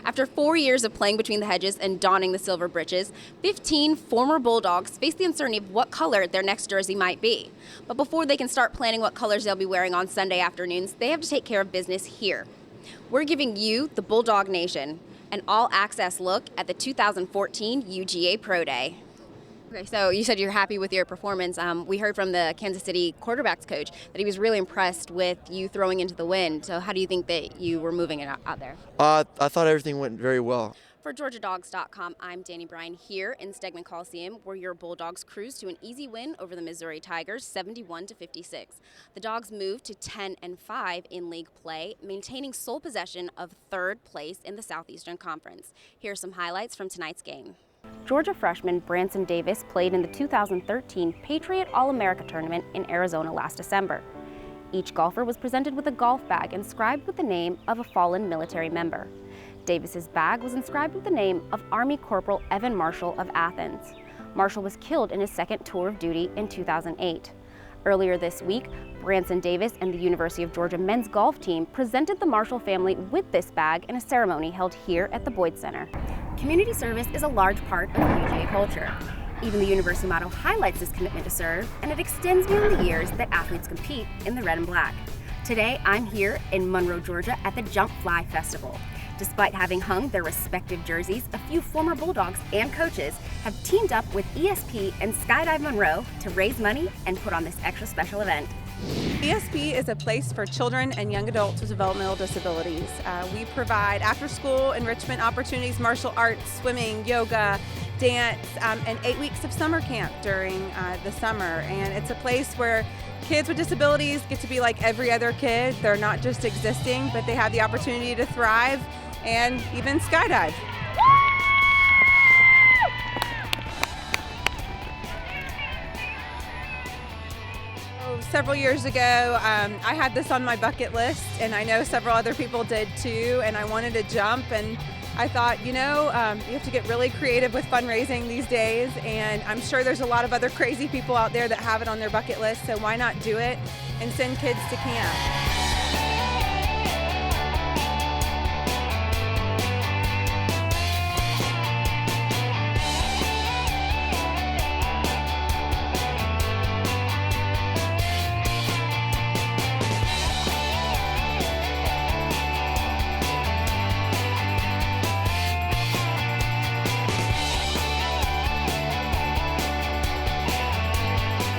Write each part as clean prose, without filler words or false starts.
After 4 years of playing between the hedges and donning the silver breeches, 15 former Bulldogs face the uncertainty of what color their next jersey might be. But before they can start planning what colors they'll be wearing on Sunday afternoons, they have to take care of business here. We're giving you, the Bulldog Nation, an all-access look at the 2014 UGA Pro Day. Okay, so you said you're happy with your performance. We heard from the Kansas City quarterbacks coach that he was really impressed with you throwing into the wind. So how do you think that you were moving it out there? I thought everything went very well. For GeorgiaDogs.com, I'm Dani Bryan here in Stegman Coliseum, where your Bulldogs cruised to an easy win over the Missouri Tigers, 71-56. The Dogs moved to 10-5 in league play, maintaining sole possession of third place in the Southeastern Conference. Here are some highlights from tonight's game. Georgia freshman Branson Davis played in the 2013 Patriot All-America Tournament in Arizona last December. Each golfer was presented with a golf bag inscribed with the name of a fallen military member. Davis's bag was inscribed with the name of Army Corporal Evan Marshall of Athens. Marshall was killed in his second tour of duty in 2008. Earlier this week, Branson Davis and the University of Georgia men's golf team presented the Marshall family with this bag in a ceremony held here at the Boyd Center. Community service is a large part of UGA culture. Even the university motto highlights this commitment to serve, and it extends beyond the years that athletes compete in the red and black. Today, I'm here in Monroe, Georgia at the Jump Fly Festival. Despite having hung their respective jerseys, a few former Bulldogs and coaches have teamed up with ESP and Skydive Monroe to raise money and put on this extra special event. ESP is a place for children and young adults with developmental disabilities. We provide after-school enrichment opportunities, martial arts, swimming, yoga, dance, and 8 weeks of summer camp during the summer. And it's a place where kids with disabilities get to be like every other kid. They're not just existing, but they have the opportunity to thrive and even skydive. Several years ago, I had this on my bucket list, and I know several other people did too, and I wanted to jump, and I thought, you have to get really creative with fundraising these days, and I'm sure there's a lot of other crazy people out there that have it on their bucket list, so why not do it and send kids to camp?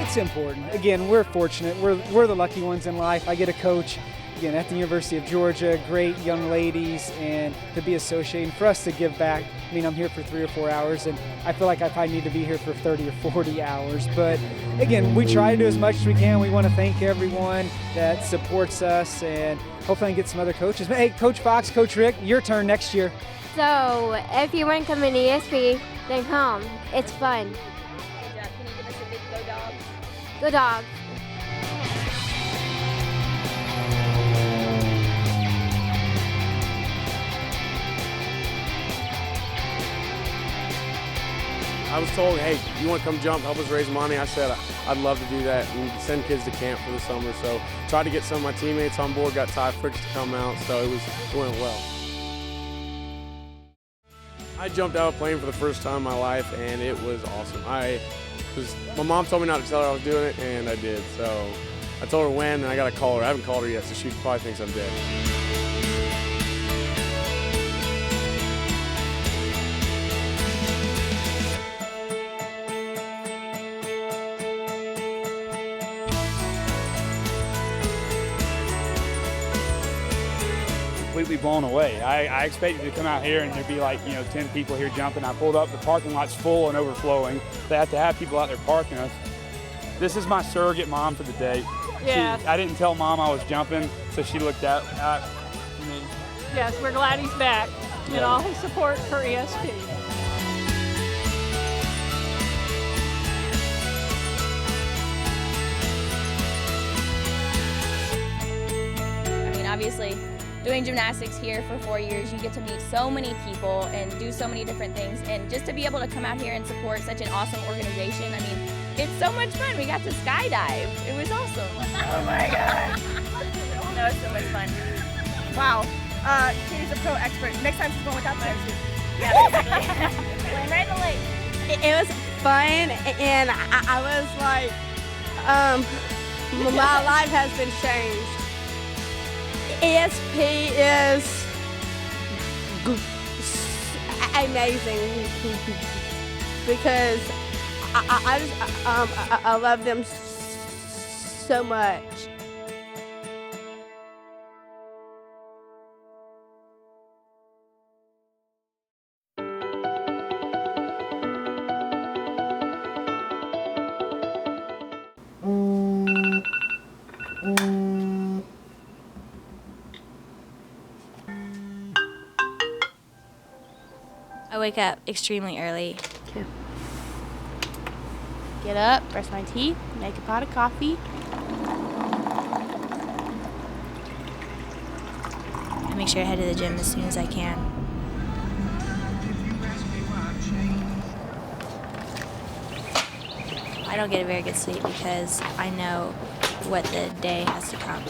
It's important. Again, we're fortunate. We're the lucky ones in life. I get a coach, again, at the University of Georgia, great young ladies, and to be associated, for us to give back. I mean, I'm here for 3 or 4 hours, and I feel like I probably need to be here for 30 or 40 hours. But again, we try to do as much as we can. We want to thank everyone that supports us, and hopefully I can get some other coaches. But hey, Coach Fox, Coach Rick, your turn next year. So if you want to come in ESP, then come. It's fun. Good job. Can you give us a big go Dogs? Go Dogs. I was told, hey, you want to come jump, help us raise money? I said, I'd love to do that and send kids to camp for the summer. So tried to get some of my teammates on board, got Ty Fricks to come out, so it went well. I jumped out of a plane for the first time in my life, and it was awesome. My mom told me not to tell her I was doing it, and I did. So I told her when, and I got to call her. I haven't called her yet, so she probably thinks I'm dead. Completely blown away. I expected to come out here and there'd be like 10 people here jumping. I pulled up, the parking lot's full and overflowing. They have to have people out there parking us. This is my surrogate mom for the day. Yeah. I didn't tell mom I was jumping, so she looked at me. Yes, we're glad he's back. And all his support for ESP. Obviously, doing gymnastics here for 4 years, you get to meet so many people and do so many different things, and just to be able to come out here and support such an awesome organization, I mean, it's so much fun. We got to skydive. It was awesome. Oh my God. That was so much fun. Wow. Katie's a pro expert. Next time she's going without parachute. Yeah, basically. Land right in the lake. It was fun, and I was like, my life has been changed. ESP is amazing because I love them so much. I wake up extremely early. Get up, brush my teeth, make a pot of coffee. I make sure I head to the gym as soon as I can. I don't get a very good sleep because I know what the day has to come.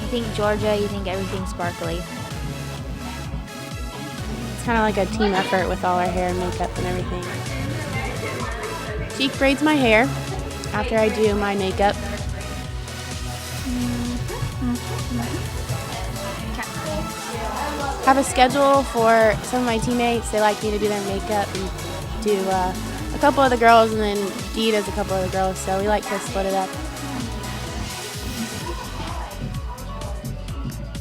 You think Georgia, you think everything's sparkly. It's kind of like a team effort with all our hair and makeup and everything. She braids my hair after I do my makeup. Have a schedule for some of my teammates. They like me to do their makeup and do a couple of the girls, and then Dee does a couple of the girls, so we like to split it up.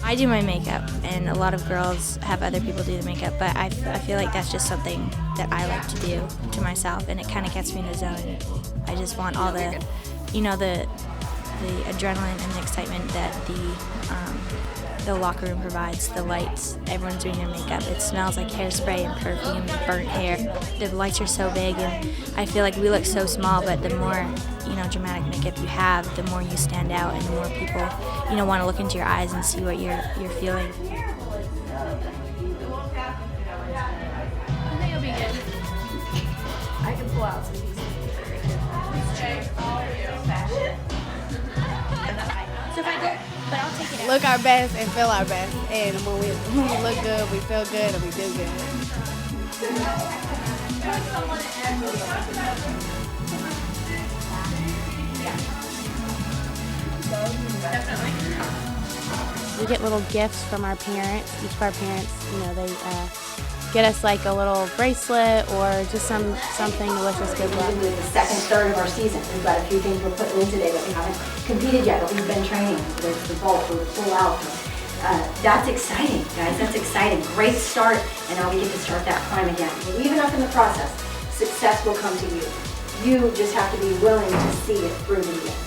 I do my makeup, and a lot of girls have other people do the makeup, but I feel like that's just something that I like to do to myself, and it kind of gets me in the zone. I just want all the, the adrenaline and the excitement that the locker room provides, the lights, everyone's doing their makeup. It smells like hairspray and perfume and burnt hair. The lights are so big, and I feel like we look so small, but the more dramatic makeup you have, the more you stand out, and the more people want to look into your eyes and see what you're feeling. I think it'll be good. I can pull out some pieces. So if I go, but I'll take it out. Look our best and feel our best, and when we look good, we feel good, and we do good. We get little gifts from our parents. Each of our parents, they get us like a little bracelet or just something to wish us good luck. We're the second third of our season. We've got a few things we're putting in today that we haven't competed yet, but we've been training. There's the vault, we're full out. That's exciting, guys. That's exciting. Great start, and now we get to start that climb again. Believe enough in the process. Success will come to you. You just have to be willing to see it through to the end.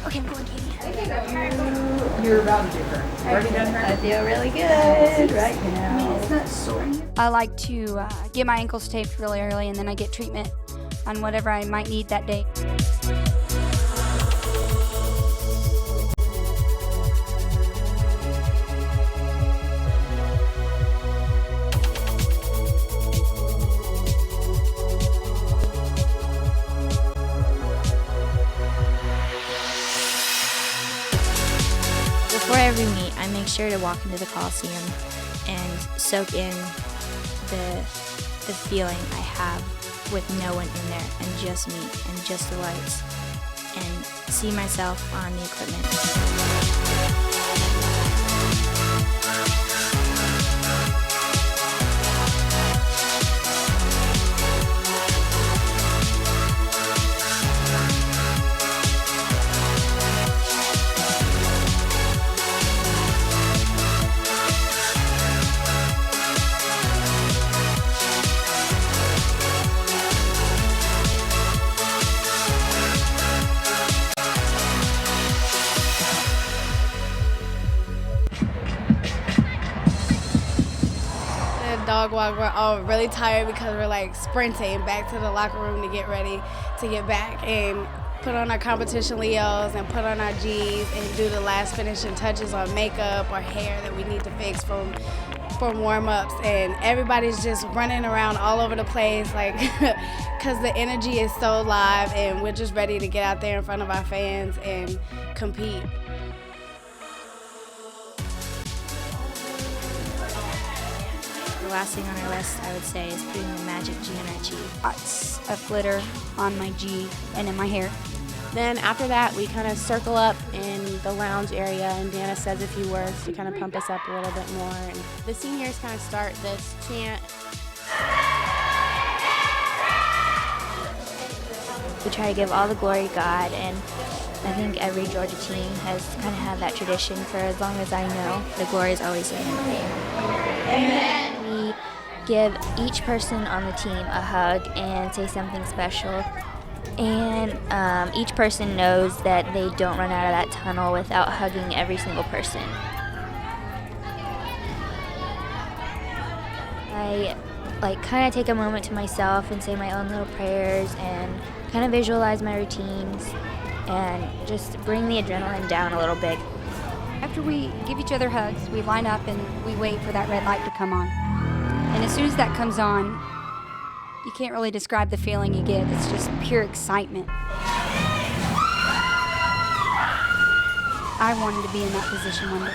Okay, I'm going, Katie. You're about to do her. Already done her? I feel really good right now. I mean, it's not sore. I like to get my ankles taped really early, and then I get treatment on whatever I might need that day. Before every meet, I make sure to walk into the Coliseum and soak in the feeling I have with no one in there, and just me and just the lights, and see myself on the equipment. Dog walk, we're all really tired because we're like sprinting back to the locker room to get ready to get back, and put on our competition Leos and put on our G's and do the last finishing touches on makeup or hair that we need to fix from warm-ups, and everybody's just running around all over the place, like, because the energy is so live and we're just ready to get out there in front of our fans and compete. The last thing on our list, I would say, is putting the magic G on our G. Lots of glitter on my G and in my hair. Then after that, we kind of circle up in the lounge area, and Dana says a few words to kind of pump us up a little bit more. And the seniors kind of start this chant. We try to give all the glory to God, and I think every Georgia team has kind of had that tradition for as long as I know. The glory is always in the name. We give each person on the team a hug and say something special. And each person knows that they don't run out of that tunnel without hugging every single person. I kind of take a moment to myself and say my own little prayers and kind of visualize my routines and just bring the adrenaline down a little bit. After we give each other hugs, we line up and we wait for that red light to come on. And as soon as that comes on, you can't really describe the feeling you get. It's just pure excitement. I wanted to be in that position one day,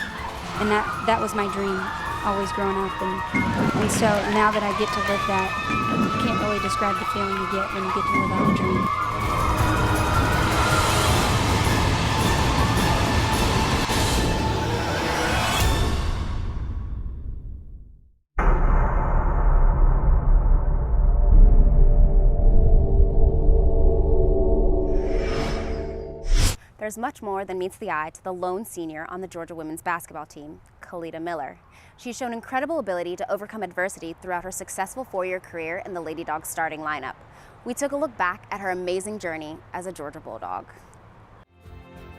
and that was my dream, always growing up. And so now that I get to live that, you can't really describe the feeling you get when you get to live out a dream. There's much more than meets the eye to the lone senior on the Georgia women's basketball team, Kalita Miller. She's shown incredible ability to overcome adversity throughout her successful 4-year career in the Lady Dogs starting lineup. We took a look back at her amazing journey as a Georgia Bulldog.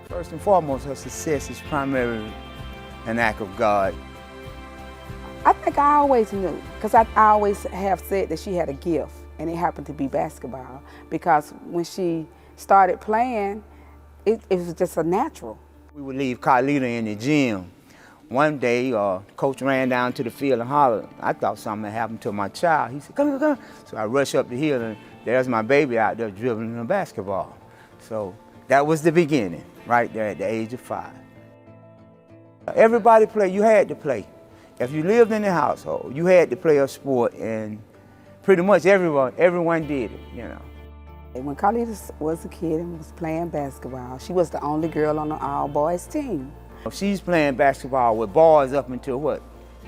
First and foremost, her success is primarily an act of God. I think I always knew, because I always have said that she had a gift, and it happened to be basketball, because when she started playing, it was just a natural. We would leave Carlita in the gym. One day, Coach ran down to the field and hollered. I thought something had happened to my child. He said, come, come. So I rushed up the hill, and there's my baby out there dribbling a basketball. So that was the beginning, right there at the age of 5. Everybody played. You had to play. If you lived in the household, you had to play a sport, and pretty much everyone did it, you know. When Carlita was a kid and was playing basketball, she was the only girl on the all-boys team. She's playing basketball with boys up until, what,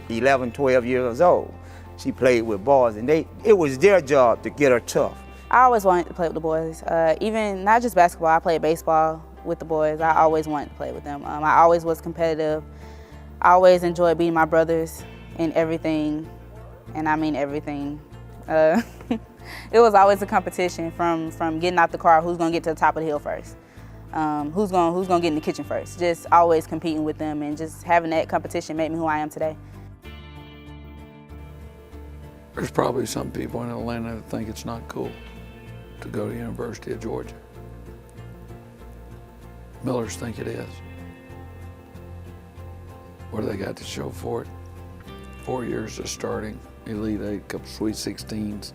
11, 12 years old. She played with boys, and it was their job to get her tough. I always wanted to play with the boys. Even not just basketball, I played baseball with the boys. I always wanted to play with them. I always was competitive. I always enjoyed beating my brothers in everything, and I mean everything. It was always a competition from getting out the car, who's gonna get to the top of the hill first, who's gonna get in the kitchen first. Just always competing with them, and just having that competition made me who I am today. There's probably some people in Atlanta that think it's not cool to go to the University of Georgia. Millers think it is. What do they got to show for it? 4 years of starting, Elite 8, a couple Sweet 16s.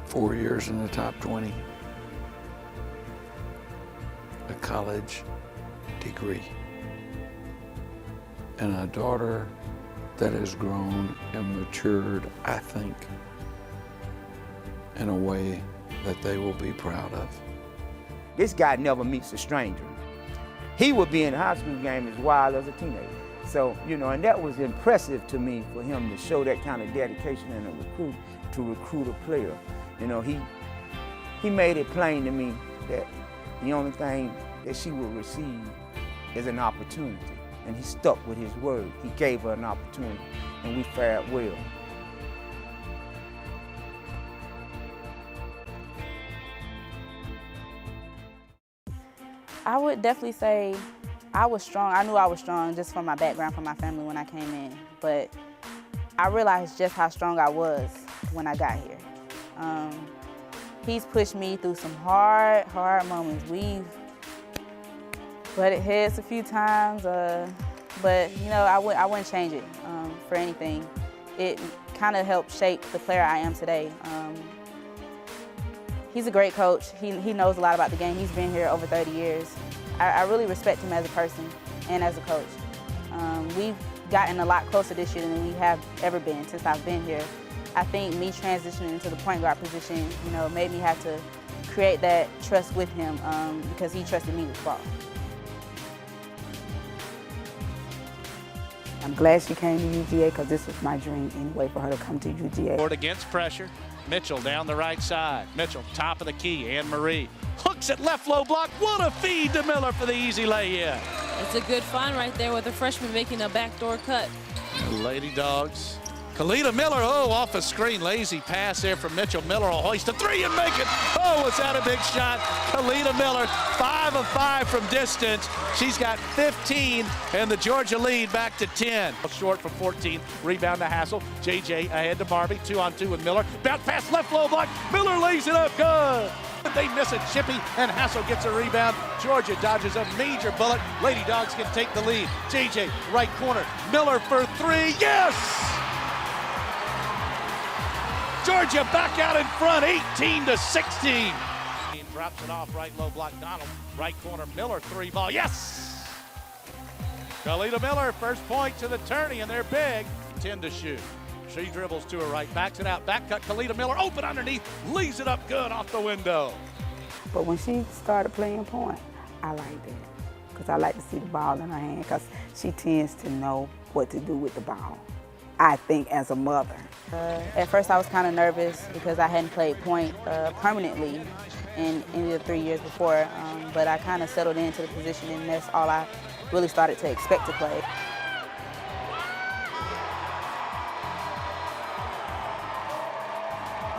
Four years in the top 20. A college degree. And a daughter that has grown and matured, I think, in a way that they will be proud of. This guy never meets a stranger. He would be in a high school game as wild as a teenager. So, you know, and that was impressive to me for him to show that kind of dedication and to recruit a player. You know, he made it plain to me that the only thing that she will receive is an opportunity. And he stuck with his word. He gave her an opportunity, and we fared well. I would definitely say I was strong. I knew I was strong just from my background, from my family when I came in. But I realized just how strong I was when I got here. He's pushed me through some hard moments. We've butted heads a few times, but you know, I wouldn't change it for anything. It kind of helped shape the player I am today. He's a great coach. He knows a lot about the game. He's been here over 30 years. I really respect him as a person and as a coach. We've gotten a lot closer this year than we have ever been since I've been here. I think me transitioning into the point guard position, you know, made me have to create that trust with him because he trusted me with the ball. I'm glad she came to UGA because this was my dream anyway, for her to come to UGA. Ford against pressure. Mitchell down the right side. Mitchell, top of the key. Anne-Marie hooks it left low block. What a feed to Miller for the easy lay-in. It's a good find right there with the freshman making a backdoor cut. Lady Dogs. Kalita Miller, off a screen. Lazy pass there from Mitchell. Miller will hoist a three and make it. Was that a big shot? Kalita Miller, 5 of 5 from distance. She's got 15, and the Georgia lead back to 10. Short for 14. Rebound to Hassel. JJ ahead to Barbie. 2-on-2 with Miller. Bounce pass left low block. Miller lays it up. Good. They miss it. Chippy and Hassel gets a rebound. Georgia dodges a major bullet. Lady Dogs can take the lead. JJ, right corner. Miller for 3. Yes! Georgia back out in front, 18-16. Drops it off, right low block, Donald. Right corner, Miller, 3-ball, yes! Kalita Miller, first point to the tourney, and they're big. 10 to shoot. She dribbles to her right, backs it out, back cut, Kalita Miller, open underneath, leaves it up good off the window. But when she started playing point, I like that. Because I like to see the ball in her hand, because she tends to know what to do with the ball, I think, as a mother. At first I was kind of nervous because I hadn't played point permanently in any of the 3 years before, but I kind of settled into the position, and that's all I really started to expect to play.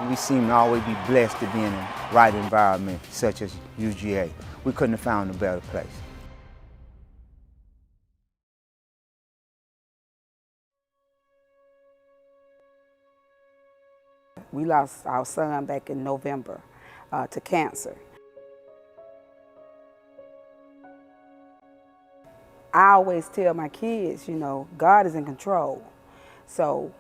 We seem to always be blessed to be in the right environment, such as UGA. We couldn't have found a better place. We lost our son back in November to cancer. I always tell my kids, you know, God is in control. So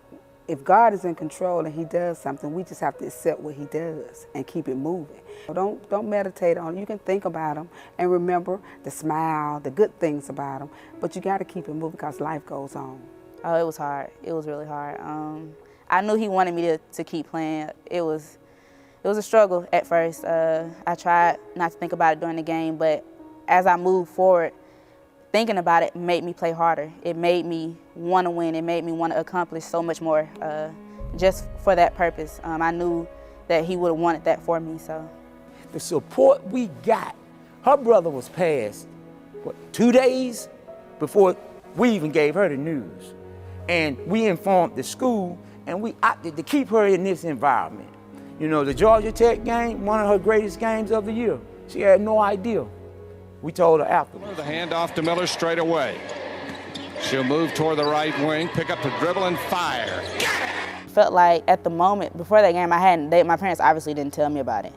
if God is in control and he does something, we just have to accept what he does and keep it moving. Don't meditate on it. You can think about him and remember the smile, the good things about him, but you got to keep it moving because life goes on. Oh, it was hard. It was really hard. I knew he wanted me to keep playing. It was a struggle at first. I tried not to think about it during the game, but as I moved forward, thinking about it made me play harder. It made me want to win. It made me want to accomplish so much more just for that purpose. I knew that he would have wanted that for me. So, the support we got, her brother was passed, what, 2 days before we even gave her the news. And we informed the school, and we opted to keep her in this environment. You know, the Georgia Tech game, one of her greatest games of the year. She had no idea. We told her afterwards. The handoff to Miller straight away. She'll move toward the right wing, pick up the dribble and fire. Felt like at the moment, before that game, my parents obviously didn't tell me about it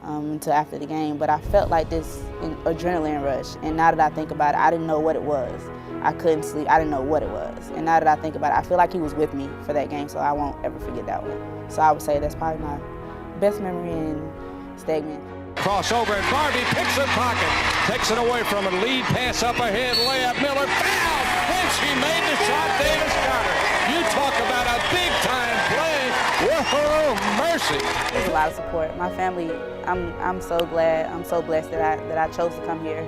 until after the game, but I felt like this adrenaline rush. And now that I think about it, I didn't know what it was. I couldn't sleep, I didn't know what it was. And now that I think about it, I feel like he was with me for that game, so I won't ever forget that one. So I would say that's probably my best memory in Stegman. Crossover and Barbie picks the pocket, takes it away from her. Lead pass up ahead, layup, Miller foul, and she made the shot. Davis got her. You talk about a big-time play. Whoa, mercy. There's a lot of support. My family, I'm so glad, I'm so blessed that I chose to come here,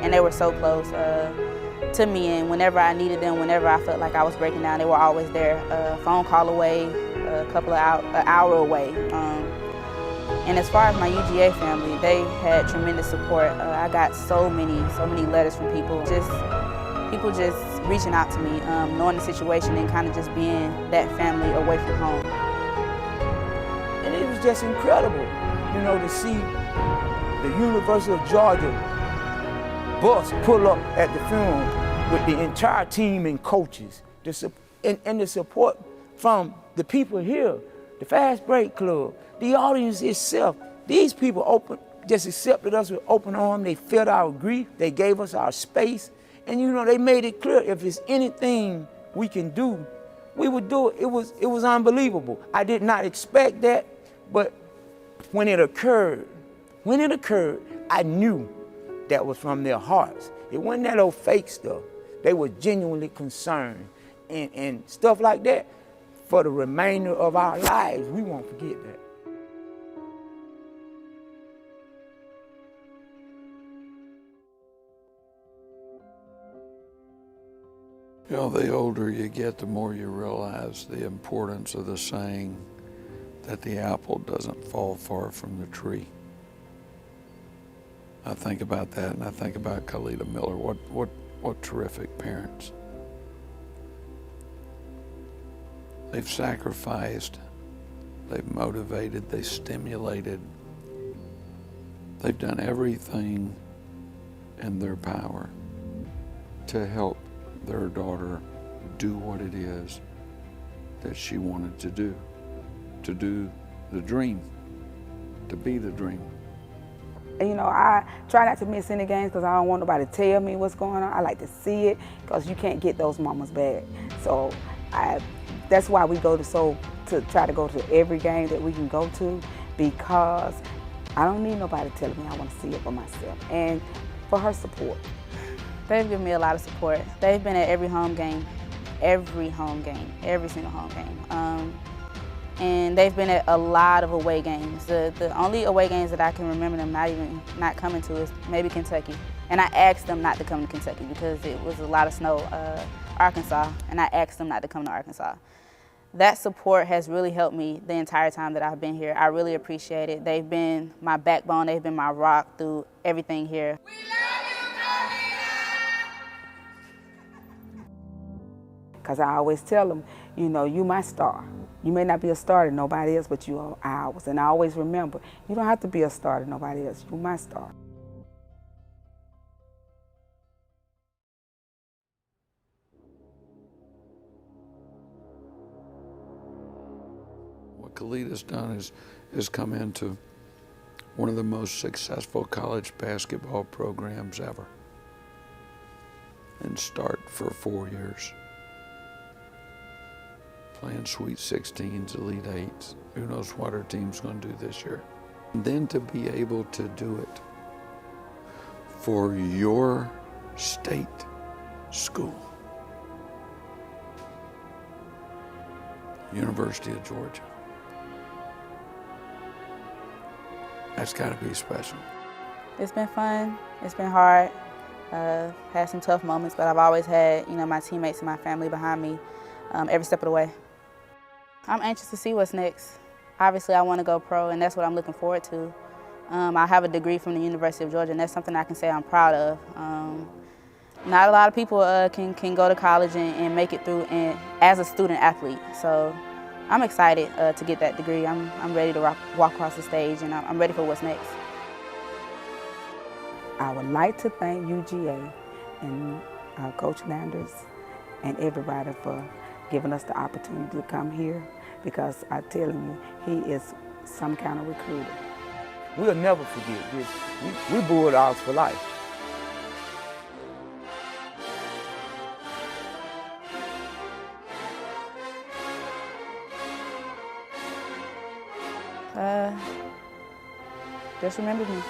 and they were so close to me. And whenever I needed them, whenever I felt like I was breaking down, they were always there. A phone call away, an hour away. And as far as my UGA family, they had tremendous support. I got so many letters from people just reaching out to me, knowing the situation and kind of just being that family away from home. And it was just incredible, you know, to see the University of Georgia bus pull up at the funeral with the entire team and coaches, and the support from the people here, the Fast Break Club, the audience itself, these people just accepted us with open arms. They felt our grief. They gave us our space. And you know, they made it clear if it's anything we can do, we would do it. It was unbelievable. I did not expect that, but when it occurred, I knew that was from their hearts. It wasn't that old fake stuff. They were genuinely concerned. And stuff like that, for the remainder of our lives, we won't forget that. You know, the older you get, the more you realize the importance of the saying that the apple doesn't fall far from the tree. I think about that, and I think about Khalida Miller. What terrific parents. They've sacrificed, they've motivated, they stimulated. They've done everything in their power to help their daughter do what it is that she wanted to do the dream, to be the dream. You know, I try not to miss any games because I don't want nobody to tell me what's going on. I like to see it because you can't get those mamas back. So that's why we go to try to go to every game that we can go to, because I don't need nobody telling me. I want to see it for myself, and for her support. They've given me a lot of support. They've been at every home game, every single home game. And they've been at a lot of away games. The only away games that I can remember them not coming to is maybe Kentucky. And I asked them not to come to Kentucky because it was a lot of snow, Arkansas, and I asked them not to come to Arkansas. That support has really helped me the entire time that I've been here. I really appreciate it. They've been my backbone, they've been my rock through everything here. Because I always tell them, you know, you my star. You may not be a star to nobody else, but you are ours. And I always remember, you don't have to be a star to nobody else. You're my star. What Khalida's done is come into one of the most successful college basketball programs ever and start for 4 years. Playing Sweet 16s, Elite 8s. Who knows what our team's going to do this year. And then to be able to do it for your state school. University of Georgia. That's got to be special. It's been fun. It's been hard. Had some tough moments, but I've always had, you know, my teammates and my family behind me every step of the way. I'm anxious to see what's next. Obviously, I want to go pro, and that's what I'm looking forward to. I have a degree from the University of Georgia, and that's something I can say I'm proud of. Not a lot of people can go to college and make it through as a student athlete. So I'm excited to get that degree. I'm ready to walk across the stage, and I'm ready for what's next. I would like to thank UGA and Coach Landers and everybody for giving us the opportunity to come here, because I'm telling you, he is some kind of recruiter. We'll never forget this. We Bulldogs for life. Just remember me.